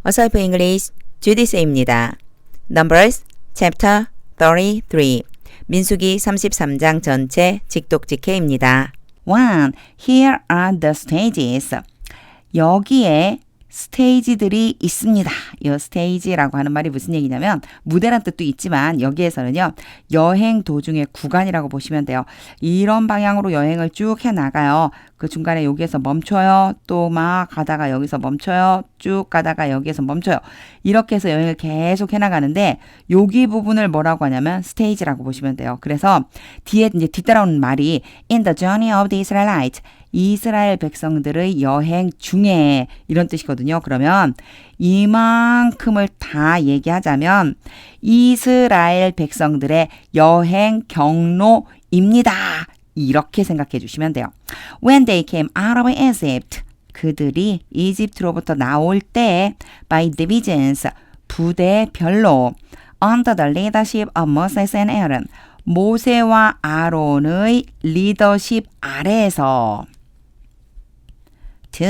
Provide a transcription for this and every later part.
어설프 잉글리시 주디스입니다. Numbers Chapter 33 민수기 33장 전체 직독직해입니다. 1. Here are the stages. 여기에 스테이지들이 있습니다. 이 스테이지라고 하는 말이 무슨 얘기냐면 무대란 뜻도 있지만 여기에서는요. 여행 도중의 구간이라고 보시면 돼요. 이런 방향으로 여행을 쭉 해나가요. 그 중간에 여기에서 멈춰요. 또 막 가다가 여기서 멈춰요. 쭉 가다가 여기에서 멈춰요. 이렇게 해서 여행을 계속 해나가는데 여기 부분을 뭐라고 하냐면 스테이지라고 보시면 돼요. 그래서 뒤에 이제 뒤따라오는 말이 In the journey of the Israelites 이스라엘 백성들의 여행 중에 이런 뜻이거든요. 그러면 이만큼을 다 얘기하자면 이스라엘 백성들의 여행 경로입니다. 이렇게 생각해 주시면 돼요. When they came out of Egypt 그들이 이집트로부터 나올 때 by divisions 부대별로 under the leadership of Moses and Aaron 모세와 아론의 리더십 아래에서 2.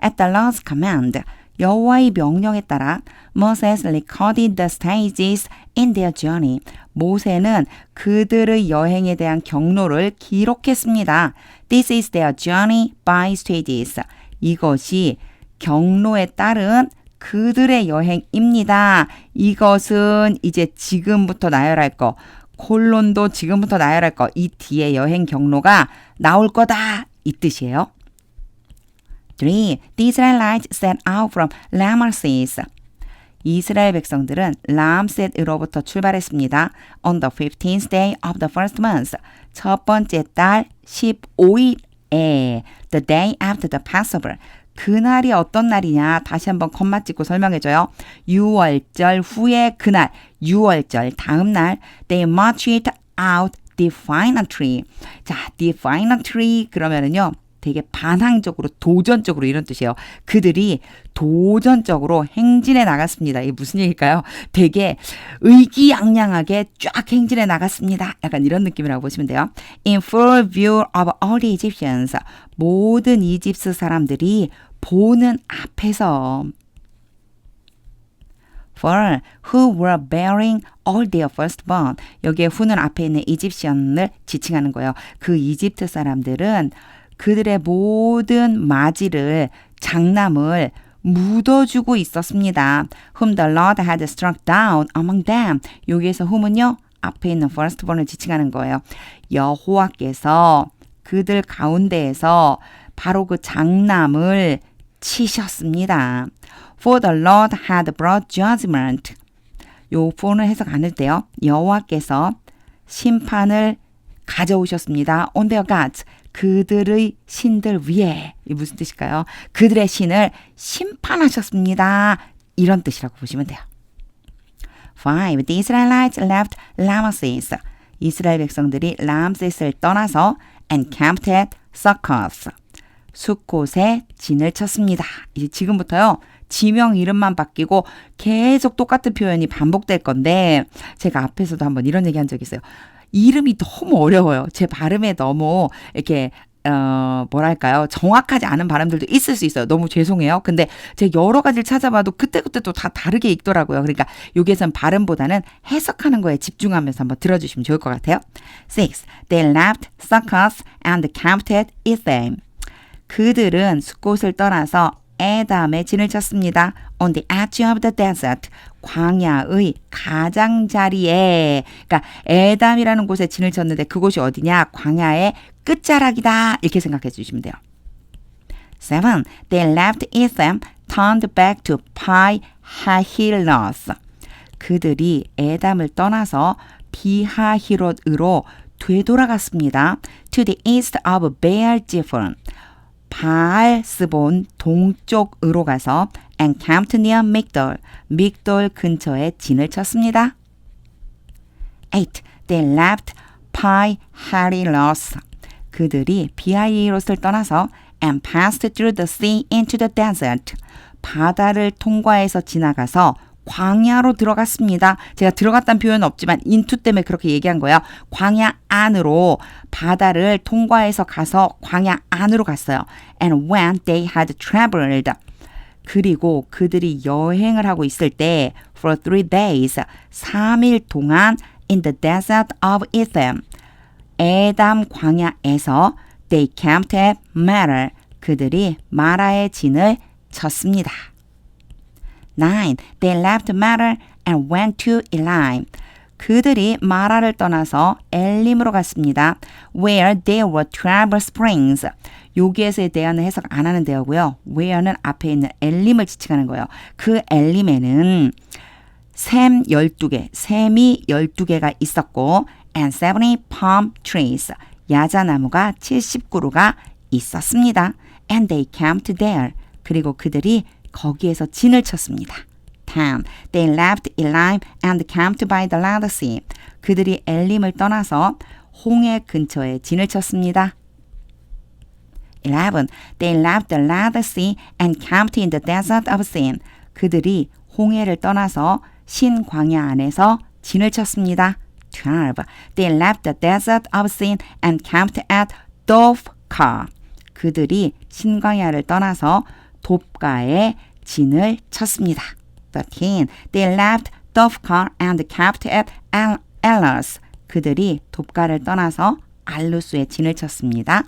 At the Lord's command 여호와의 명령에 따라 Moses recorded the stages in their journey. 모세는 그들의 여행에 대한 경로를 기록했습니다. This is their journey by stages. 이것이 경로에 따른 그들의 여행입니다. 이것은 이제 지금부터 나열할 거, 콜론도 지금부터 나열할 거, 이 뒤에 여행 경로가 나올 거다. 이 뜻이에요. 3. The Israelites set out from Ramesses. 이스라엘 백성들은 람셋으로부터 출발했습니다. On the 15th day of the first month. 첫 번째 달 15일에 the day after the Passover. 그날이 어떤 날이냐 다시 한번 컴마 찍고 설명해줘요. 유월절 후의 그날, 유월절 다음 날 they marched out defiantly. 자, defiantly 그러면은요. 되게 반항적으로 도전적으로 이런 뜻이에요. 그들이 도전적으로 행진해 나갔습니다. 이게 무슨 얘기일까요? 되게 의기양양하게 쫙 행진해 나갔습니다. 약간 이런 느낌이라고 보시면 돼요. In full view of all the Egyptians. 모든 이집트 사람들이 보는 앞에서 For who were bearing all their firstborn. 여기에 who는 앞에 있는 이집시언을 지칭하는 거예요. 그 이집트 사람들은 그들의 모든 맞이를 장남을 묻어주고 있었습니다. Whom the Lord had struck down among them. 여기에서 whom은요. 앞에 있는 firstborn을 지칭하는 거예요. 여호와께서 그들 가운데에서 바로 그 장남을 치셨습니다. For the Lord had brought judgment. 요 for는 해석 안 해도 돼요. 여호와께서 심판을 가져오셨습니다. On their gods. 그들의 신들 위에. 이 무슨 뜻일까요? 그들의 신을 심판하셨습니다. 이런 뜻이라고 보시면 돼요. 5. The Israelites left Ramesses. 이스라엘 백성들이 람셋을 떠나서 encamped at Succoth. 숫곳에 진을 쳤습니다. 이제 지금부터요. 지명 이름만 바뀌고 계속 똑같은 표현이 반복될 건데 제가 앞에서도 한번 이런 얘기 한 적이 있어요. 이름이 너무 어려워요. 제 발음에 너무 이렇게 뭐랄까요. 정확하지 않은 발음들도 있을 수 있어요. 너무 죄송해요. 근데 제가 여러 가지를 찾아봐도 그때그때 또 다 다르게 읽더라고요. 그러니까 여기에선 발음보다는 해석하는 거에 집중하면서 한번 들어주시면 좋을 것 같아요. 6. They left Succoth and camped at Etham. 그들은 숫곳을 떠나서 에담에 진을 쳤습니다. On the edge of the desert. 광야의 가장자리에. 그러니까 에담이라는 곳에 진을 쳤는데 그곳이 어디냐? 광야의 끝자락이다. 이렇게 생각해 주시면 돼요. 7. They left Etham, turned back to Pi Hahiroth. 그들이 에담을 떠나서 비하히롯으로 되돌아갔습니다. To the east of Baal-zephon. 바알스본 동쪽으로 가서 encamped near Migdol, 믹돌 근처에 진을 쳤습니다. 8. They left Pi-hahiroth. 그들이 비하히롯을 떠나서 and passed through the sea into the desert. 바다를 통과해서 지나가서 광야로 들어갔습니다. 제가 들어갔다는 표현은 없지만 into 때문에 그렇게 얘기한 거예요. 광야 안으로 바다를 통과해서 가서 광야 안으로 갔어요. And when they had traveled 그리고 그들이 여행을 하고 있을 때 for 3 days, 3일 동안 in the desert of Etham, 에담 광야에서 they camped at Mara, 그들이 마라의 진을 쳤습니다. 9. They left Mara and went to Elim. 그들이 마라를 떠나서 엘림으로 갔습니다. Where there were 12 springs. 여기에서에 대한 해석 안 하는 데요고요. where는 앞에 있는 엘림을 지칭하는 거예요. 그 엘림에는 샘 12개, 샘이 12개가 있었고 and 70 palm trees. 야자나무가 70그루가 있었습니다. And they camped there. 그리고 그들이 거기에서 진을 쳤습니다. 10. They left Elim and camped by the Red Sea. 그들이 엘림을 떠나서 홍해 근처에 진을 쳤습니다. 11. They left the Red Sea and camped in the desert of Sin. 그들이 홍해를 떠나서 신 광야 안에서 진을 쳤습니다. 12. They left the desert of Sin and camped at Dovka. 그들이 신광야를 떠나서 돕가에 진을 쳤습니다. 13. They left Dovka and camped at Elas. 그들이 돕가를 떠나서 알루스에 진을 쳤습니다.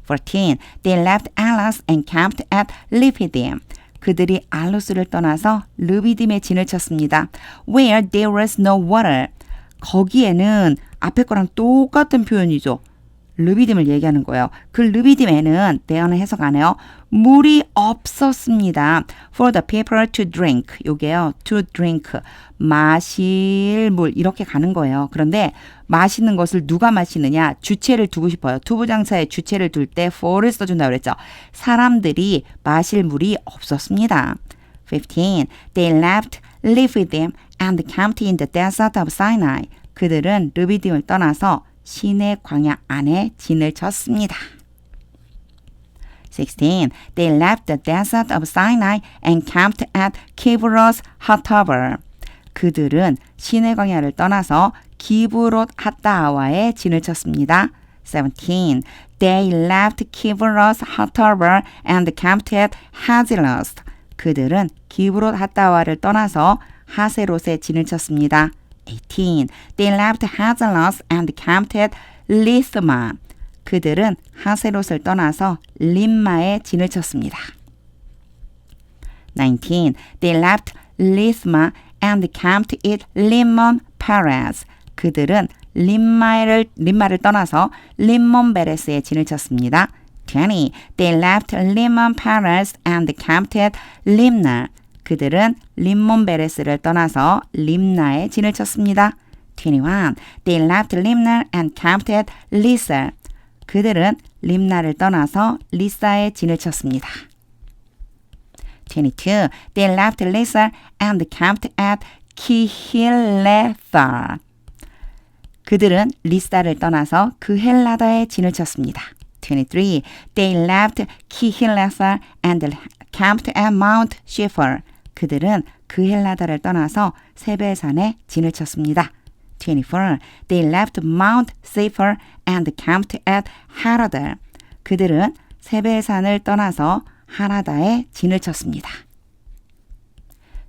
14. They left Elas and camped at Rephidim. 그들이 알루스를 떠나서 르비딤에 진을 쳤습니다. Where there was no water. 거기에는 앞에 거랑 똑같은 표현이죠. 르비딤을 얘기하는 거예요. 그 르비딤에는 대어는 해석 안 해요. 물이 없었습니다. For the people to drink. 요게요. To drink. 마실 물 이렇게 가는 거예요. 그런데 마시는 것을 누가 마시느냐. 주체를 두고 싶어요. 투부장사에 주체를 둘 때 for를 써준다고 그랬죠. 사람들이 마실 물이 없었습니다. 15. They left Rephidim and camped in the desert of Sinai. 그들은 르비딤을 떠나서 시내 광야 안에 진을 쳤습니다. 16. They left the desert of Sinai and camped at Kibroth Hattaava. 그들은 시내 광야를 떠나서 기브롯 핫다아와에 진을 쳤습니다. 17. They left Kibroth Hattaava and camped at Hazeloth. 그들은 기브롯 핫다아와를 떠나서 하세롯에 진을 쳤습니다. 18. They left Hazeloth and camped at Lithma. 그들은 하세롯을 떠나서 림마에 진을 쳤습니다. 19. They left Lithma and camped at Limon Peres. 그들은 림마를 떠나서 림몬 베레스에 진을 쳤습니다. 20. They left Limon Peres and camped at Limna. 그들은 림몬 베레스를 떠나서 림나에 진을 쳤습니다. 21. They left Limna and camped at Lisa. 그들은 림나를 떠나서 리사에 진을 쳤습니다. 22. They left Lisa and camped at Kihletha. 그들은 리사를 떠나서 그헬라다에 진을 쳤습니다. 23. They left Kihletha and camped at Mount Shepher. 그들은 그헬라다를 떠나서 세벨산에 진을 쳤습니다. 24. They left Mount Sephir and camped at Harada. 그들은 세벨산을 떠나서 하라다에 진을 쳤습니다.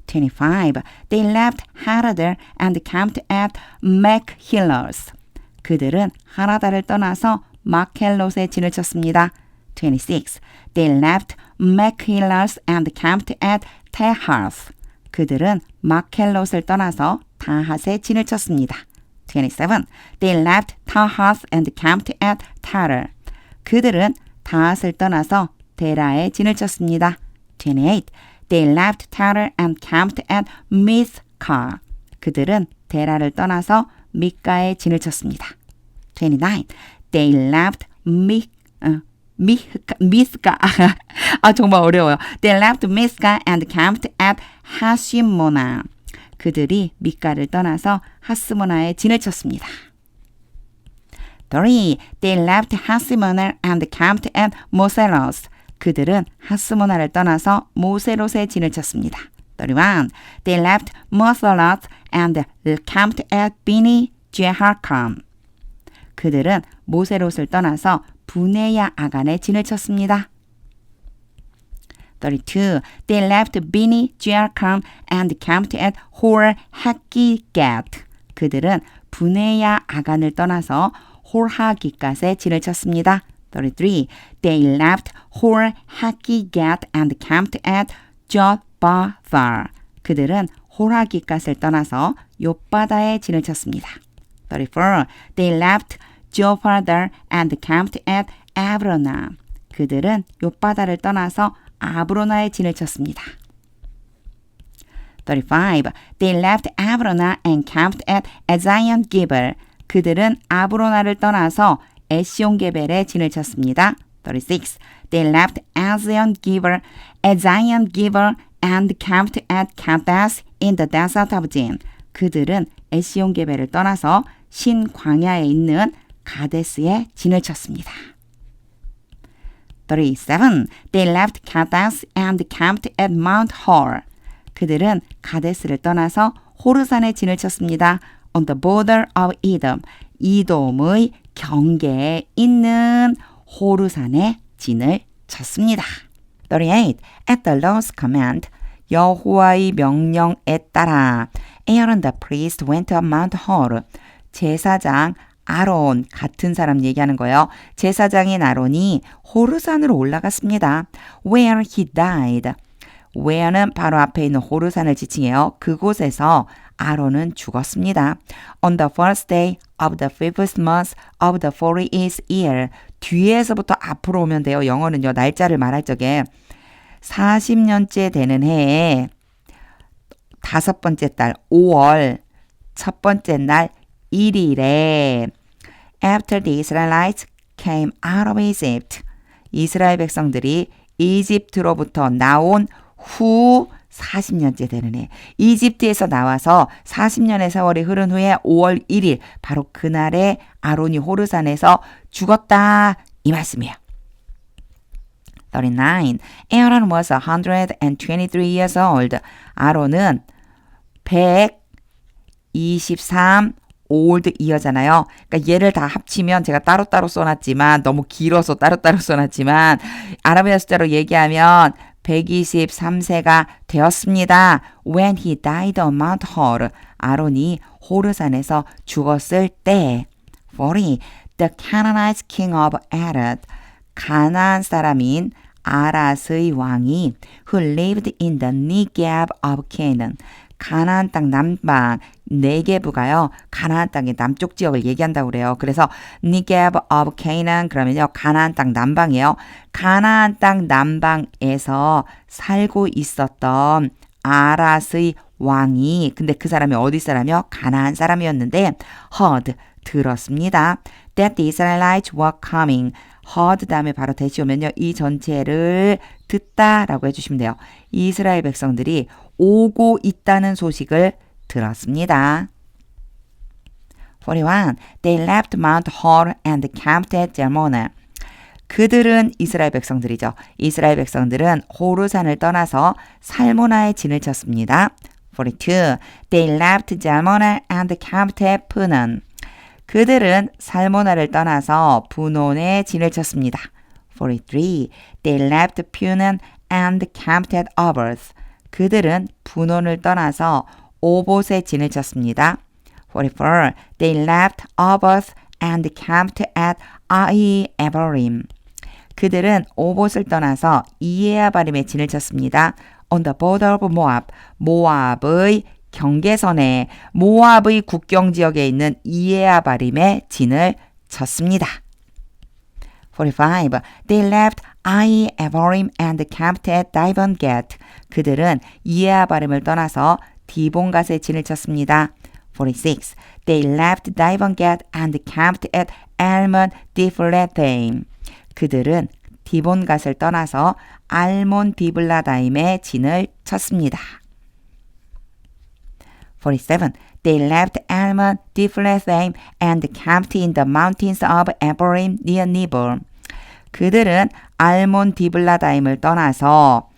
25. They left Harada and camped at Machhelos. 그들은 하라다를 떠나서 마켈롯에 진을 쳤습니다. 26. They left Machhelos and camped at Tahath. 그들은 마켈롯을 떠나서 다핫에 진을 쳤습니다. 27. They left Tahath and camped at Tara. 그들은 다핫을 떠나서 데라에 진을 쳤습니다. 28. They left Tara and camped at Mizkah. 그들은 데라를 떠나서 미가에 진을 쳤습니다. 29. They left 미스가 정말 어려워요. They left Mizkah and camped at 하시모나. 그들이 미가를 떠나서 하스모나에 진을 쳤습니다. 3. They left 하스모나 and camped at 모세롯. 그들은 하스모나를 떠나서 모세롯에 진을 쳤습니다. 31. They left 모세롯 and camped at 비니 제하캄. 그들은 모세롯을 떠나서 부네야 아간에 진을 쳤습니다. 32. They left Bini, Jericho, and camped at Hor Hagigat. 그들은 브네야 아간을 떠나서 홀하기갓에 진을 쳤습니다. 33. They left Hor Hagigat and camped at Jotbathar. 그들은 홀하기갓을 떠나서 욥바다에 진을 쳤습니다. 34. They left Jotbathar and camped at Abrona. 그들은 욥바다를 떠나서 아브로나에 진을 쳤습니다. 35. They left Abrona and camped at Ezion Geber. 그들은 아브로나를 떠나서 에시온 게벨에 진을 쳤습니다. 36. They left Ezion Geber and camped at Kadesh in the desert of Zin. 그들은 에시온 게벨을 떠나서 신 광야에 있는 가데스에 진을 쳤습니다. 37. They left Kadesh and camped at Mount Hor. 그들은 가데스를 떠나서 호르산에 진을 쳤습니다. On the border of Edom. 이돔의 경계에 있는 호르산에 진을 쳤습니다. 38. At the Lord's command. 여호와의 명령에 따라 Aaron the priest went up Mount Hor. 제사장 아론 같은 사람 얘기하는 거예요. 제사장인 아론이 호르산으로 올라갔습니다. Where he died. where는 바로 앞에 있는 호르산을 지칭해요. 그곳에서 아론은 죽었습니다. On the first day of the fifth month of the 40th year. 뒤에서부터 앞으로 오면 돼요. 영어는요. 날짜를 말할 적에 40년째 되는 해에 다섯 번째 달 5월 첫 번째 날 1일에 After the Israelites came out of Egypt. 이스라엘 백성들이 이집트로부터 나온 후 40년째 되는 해. 이집트에서 나와서 40년의 세월이 흐른 후에 5월 1일 바로 그날에 아론이 호르산에서 죽었다 이 말씀이에요. 39. Aaron was 123 years old. 아론은 123 old 이어잖아요. 그러니까 얘를 다 합치면 제가 따로따로 써놨지만 너무 길어서 따로따로 써놨지만 아라비아 숫자로 얘기하면 123세가 되었습니다. When he died on Mount Hor. 아론이 호르산에서 죽었을 때. 40. The Canaanite king of Arad. 가나안 사람인 아랏의 왕이 who lived in the Negev of Canaan. 가나안 땅 남방 네게브가요. 가나안 땅의 남쪽 지역을 얘기한다고 그래요. 그래서 Negev of Canaan 그러면요. 가나안 땅 남방이에요. 가나안 땅 남방에서 살고 있었던 아랏의 왕이 근데 그 사람이 어디 사람이요? 가나안 사람이었는데 heard 들었습니다. That the Israelites were coming. heard 다음에 바로 대시 오면요. 이 전체를 듣다라고 해주시면 돼요. 이스라엘 백성들이 오고 있다는 소식을 들었습니다. 41. They left Mount Hor and camped at Jalmona. 그들은 이스라엘 백성들이죠. 이스라엘 백성들은 호르산을 떠나서 살모나에 진을 쳤습니다. 42. They left Jalmona and camped at Punon. 그들은 살모나를 떠나서 분온에 진을 쳤습니다. 43. They left Punon and camped at Oboth. 그들은 분온을 떠나서 오봇에 진을 쳤습니다. 44. They left Oboth and camped at Ai-Ebarim. 그들은 오봇을 떠나서 이에아바림에 진을 쳤습니다. On the border of Moab. 모압의 경계선에 모압의 국경 지역에 있는 이에아바림에 진을 쳤습니다. 45. They left Ai-Ebarim and camped at Dibon-Gad. 그들은 이에아바림을 떠나서 디본갓에 진을 쳤습니다. 46. They left Dibon-Gad and camped at Almon-Diblathaim. 그들은 디본갓을 떠나서 알몬-디블라다임에 진을 쳤습니다. 47. They left Almon-Diblathaim and camped in the mountains of Ephraim near Nebo. 그들은 알몬-디블라다임을 떠나서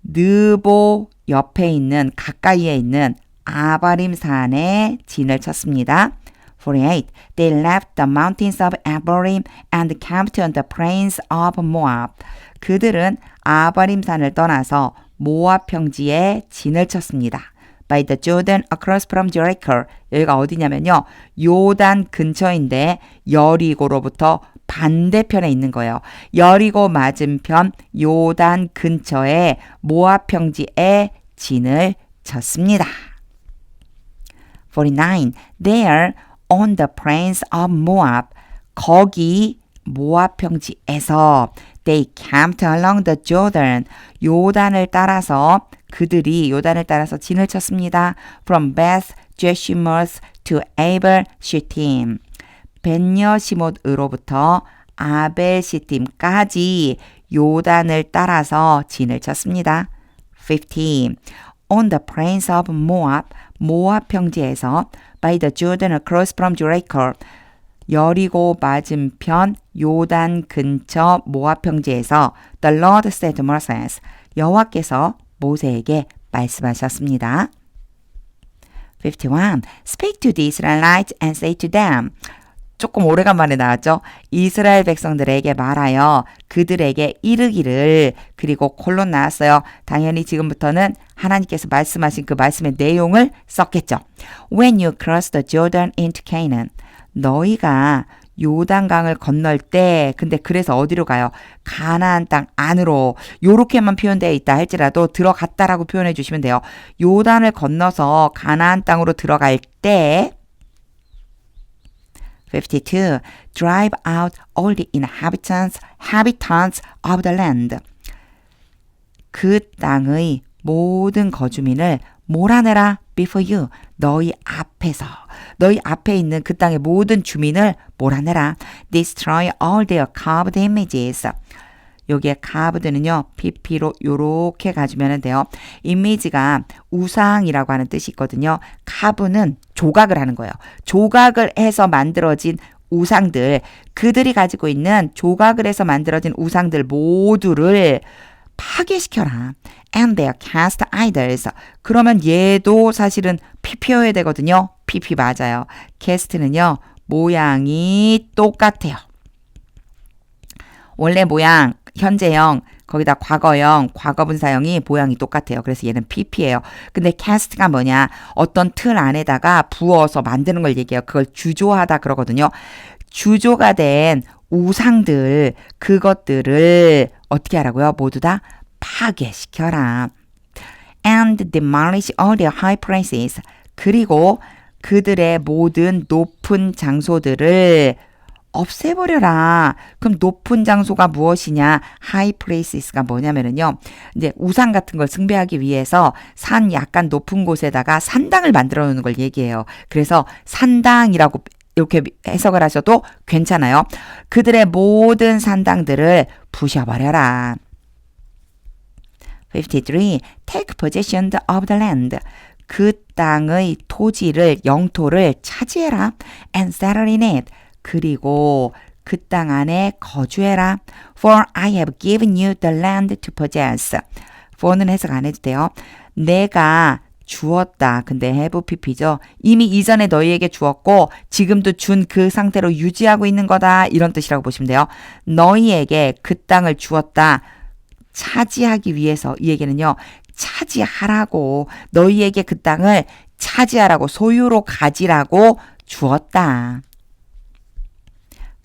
느보 옆에 있는 가까이에 있는 아바림 산에 진을 쳤습니다. 48. They left the mountains of Ephraim and camped on the plains of Moab. 그들은 아바림산을 떠나서 모압 평지에 진을 쳤습니다. By the Jordan across from Jericho. 여기가 어디냐면요. 요단 근처인데 여리고로부터 반대편에 있는 거예요. 여리고 맞은편 요단 근처에 모압 평지에 진을 쳤습니다. 49. There on the plains of Moab. 거기 모압 평지에서 they camped along the Jordan. 요단을 따라서 그들이 요단을 따라서 진을 쳤습니다. From Beth Jeshimoth to Abel Shittim. 벤여시못으로부터 아벨 시팀까지 요단을 따라서 진을 쳤습니다. 50. On the plains of Moab. 모압 평지에서 by the Jordan across from Jericho. 여리고 맞은편 요단 근처 모압 평지에서 The Lord said to Moses. 여호와께서 모세에게 말씀하셨습니다. 51. Speak to the Israelites and say to them. 조금 오래간만에 나왔죠. 이스라엘 백성들에게 말하여 그들에게 이르기를. 그리고 콜론 나왔어요. 당연히 지금부터는 하나님께서 말씀하신 그 말씀의 내용을 썼겠죠. When you cross the Jordan into Canaan. 너희가 요단강을 건널 때 근데 그래서 어디로 가요? 가나안 땅 안으로. 요렇게만 표현되어 있다 할지라도 들어갔다라고 표현해 주시면 돼요. 요단을 건너서 가나안 땅으로 들어갈 때 52. Drive out all the inhabitants of the land. 그 땅의 모든 거주민을 몰아내라 before you. 너희 앞에 있는 그 땅의 모든 주민을 몰아내라. Destroy all their carved images. 여기에 carved는요. pp로 요렇게 가주면 돼요. 이미지가 우상이라고 하는 뜻이 있거든요. carve는 조각을 하는 거예요. 조각을 해서 만들어진 우상들, 그들이 가지고 있는 조각을 해서 만들어진 우상들 모두를 파괴시켜라. And their cast idols. 그러면 얘도 사실은 pp여야 되거든요. pp 맞아요. cast는요. 모양이 똑같아요. 원래 모양, 현재형, 거기다 과거형, 과거분사형이 모양이 똑같아요. 그래서 얘는 pp예요. 근데 cast가 뭐냐? 어떤 틀 안에다가 부어서 만드는 걸 얘기해요. 그걸 주조하다 그러거든요. 주조가 된 우상들, 그것들을 어떻게 하라고요? 모두 다 파괴시켜라. And demolish all their high places. 그리고 그들의 모든 높은 장소들을 없애버려라. 그럼 높은 장소가 무엇이냐? high places가 뭐냐면은요. 이제 우상 같은 걸 숭배하기 위해서 산 약간 높은 곳에다가 산당을 만들어 놓는 걸 얘기해요. 그래서 산당이라고 이렇게 해석을 하셔도 괜찮아요. 그들의 모든 산당들을 부셔버려라. 53. Take possession of the land. 그 땅의 토지를, 영토를 차지해라. And settle in it. 그리고 그 땅 안에 거주해라. For I have given you the land to possess. for는 해석 안 해도 돼요. 내가 주었다. 근데 have pp죠. 이미 이전에 너희에게 주었고 지금도 준 그 상태로 유지하고 있는 거다. 이런 뜻이라고 보시면 돼요. 너희에게 그 땅을 주었다. 차지하기 위해서. 이 얘기는요. 차지하라고. 너희에게 그 땅을 차지하라고. 소유로 가지라고 주었다.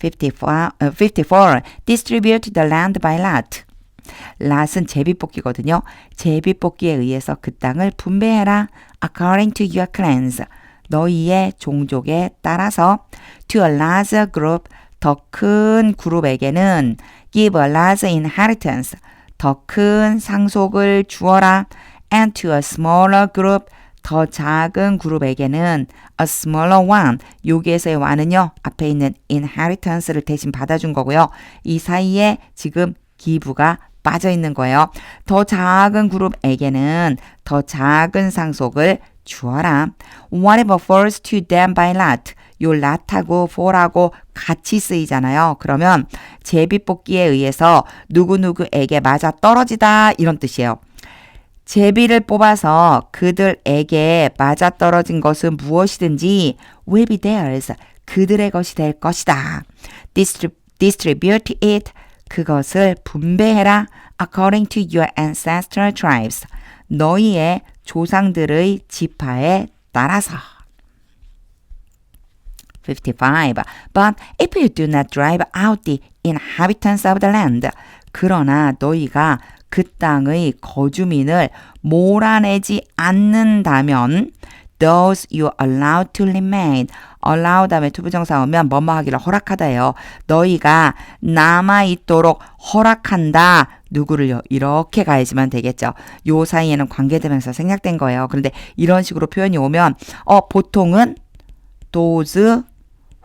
54. Distribute the land by lot. lat은 제비뽑기거든요. 제비뽑기에 의해서 그 땅을 분배해라. According to your clans. 너희의 종족에 따라서 to a larger group. 더 큰 그룹에게는 give a larger inheritance. 더 큰 상속을 주어라. And to a smaller group. 더 작은 그룹에게는 a smaller one. 여기에서의 one은요. 앞에 있는 inheritance를 대신 받아준 거고요. 이 사이에 지금 give가 빠져 있는 거예요. 더 작은 그룹에게는 더 작은 상속을 주어라. Whatever falls to them by lot. 요 lot하고 fall하고 같이 쓰이잖아요. 그러면 제비뽑기에 의해서 누구누구에게 맞아 떨어지다 이런 뜻이에요. 제비를 뽑아서 그들에게 맞아떨어진 것은 무엇이든지 will be theirs. 그들의 것이 될 것이다. Distribute it. 그것을 분배해라. according to your ancestral tribes. 너희의 조상들의 지파에 따라서. 55. But if you do not drive out the inhabitants of the land. 그러나 너희가 그 땅의 거주민을 몰아내지 않는다면 those you allow to remain. allow 다음에 투부정사 오면 뭐뭐 하기를 허락하다예요. 너희가 남아있도록 허락한다. 누구를요? 이렇게 가야지만 되겠죠. 요 사이에는 관계대명사 생략된 거예요. 그런데 이런 식으로 표현이 오면 보통은 those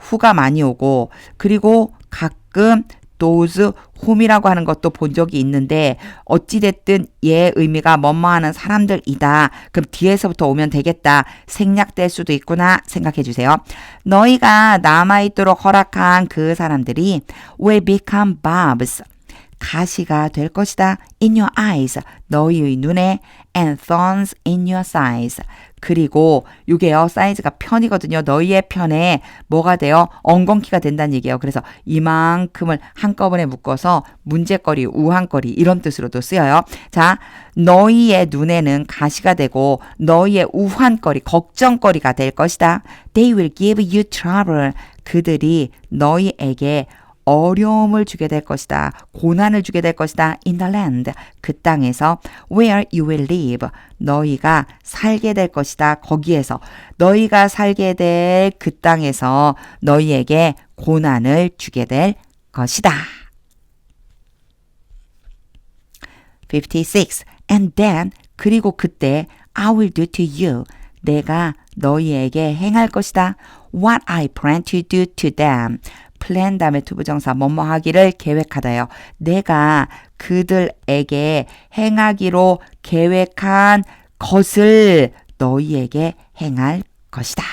who가 많이 오고 그리고 가끔 those whom이라고 하는 것도 본 적이 있는데 어찌됐든 얘의 의미가 뭐뭐하는 사람들이다. 그럼 뒤에서부터 오면 되겠다. 생략될 수도 있구나 생각해 주세요. 너희가 남아있도록 허락한 그 사람들이 will become barbs. 가시가 될 것이다. in your eyes. 너희의 눈에 and thorns in your sides. 그리고 이게요. 사이즈가 편이거든요. 너희의 편에 뭐가 돼요? 엉겅퀴가 된다는 얘기예요. 그래서 이만큼을 한꺼번에 묶어서 문제거리, 우한거리 이런 뜻으로도 쓰여요. 자, 너희의 눈에는 가시가 되고 너희의 우한거리, 걱정거리가 될 것이다. They will give you trouble. 그들이 너희에게 어려움을 주게 될 것이다. 고난을 주게 될 것이다. In the land. 그 땅에서 where you will live. 너희가 살게 될 것이다. 거기에서 너희가 살게 될 그 땅에서 너희에게 고난을 주게 될 것이다. 56. And then 그리고 그때 I will do to you. 내가 너희에게 행할 것이다. What I plan to do to them. 플랜 다음에 투부정사 뭐뭐 하기를 계획하다요. 내가 그들에게 행하기로 계획한 것을 너희에게 행할 것이다.